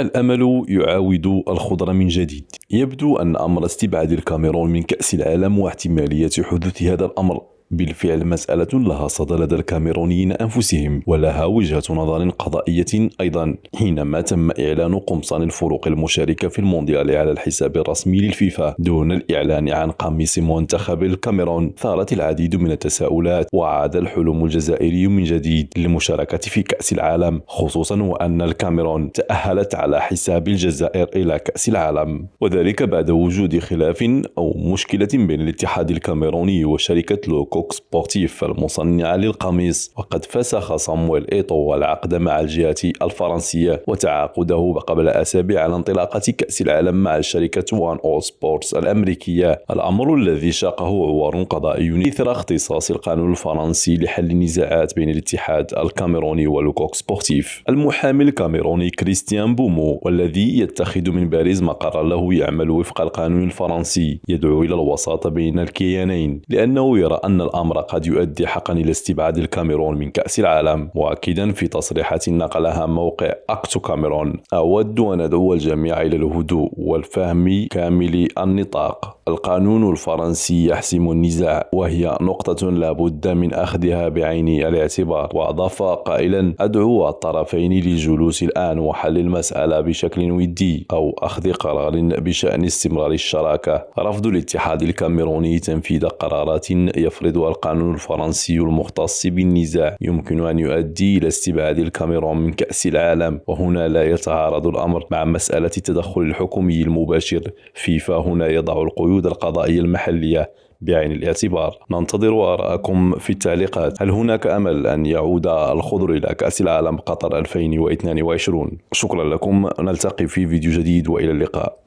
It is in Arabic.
الأمل يعاود الخضر من جديد. يبدو أن أمر استبعاد الكاميرون من كأس العالم واحتمالية حدوث هذا الأمر بالفعل مسألة لها صدى لدى الكاميرونيين أنفسهم، ولها وجهة نظر قضائية أيضا. حينما تم إعلان قمصان الفرق المشاركة في المونديال على الحساب الرسمي للفيفا دون الإعلان عن قميص منتخب الكاميرون، ثارت العديد من التساؤلات، وعاد الحلم الجزائري من جديد للمشاركة في كأس العالم، خصوصا وأن الكاميرون تأهلت على حساب الجزائر إلى كأس العالم، وذلك بعد وجود خلاف أو مشكلة بين الاتحاد الكاميروني وشركة لوكو سبورتيف المصنعة للقميص. وقد فسخ صامويل إيتو العقد مع الجهة الفرنسية وتعاقده قبل أسابيع على انطلاقة كأس العالم مع شركة وان أول سبورتس الأمريكية، الأمر الذي شاقه عوار قضائي إثر اختصاص القانون الفرنسي لحل النزاعات بين الاتحاد الكاميروني ولوكوك سبورتيف. المحامي الكاميروني كريستيان بومو، والذي يتخذ من باريس مقرا له يعمل وفق القانون الفرنسي، يدعو إلى الوساطة بين الكيانين لأنه يرى أن الأمر قد يؤدي حقا إلى استبعاد الكاميرون من كأس العالم. مؤكدا في تصريحات نقلها موقع أكتو كاميرون: أود أن أدعو الجميع إلى الهدوء والفهم كامل النطاق. القانون الفرنسي يحسم النزاع، وهي نقطة لا بد من أخذها بعين الاعتبار. وأضاف قائلا: أدعو الطرفين للجلوس الآن وحل المسألة بشكل ودي أو أخذ قرار بشأن استمرار الشراكة. رفض الاتحاد الكاميروني تنفيذ قرارات يفرضها القانون الفرنسي المختص بالنزاع يمكن أن يؤدي إلى استبعاد الكاميرون من كأس العالم، وهنا لا يتعارض الأمر مع مسألة التدخل الحكومي المباشر. فيفا هنا يضع القيود القضائية المحلية بعين الاعتبار. ننتظر آراءكم في التعليقات. هل هناك أمل أن يعود الخضر إلى كأس العالم قطر 2022؟ شكرا لكم، نلتقي في فيديو جديد وإلى اللقاء.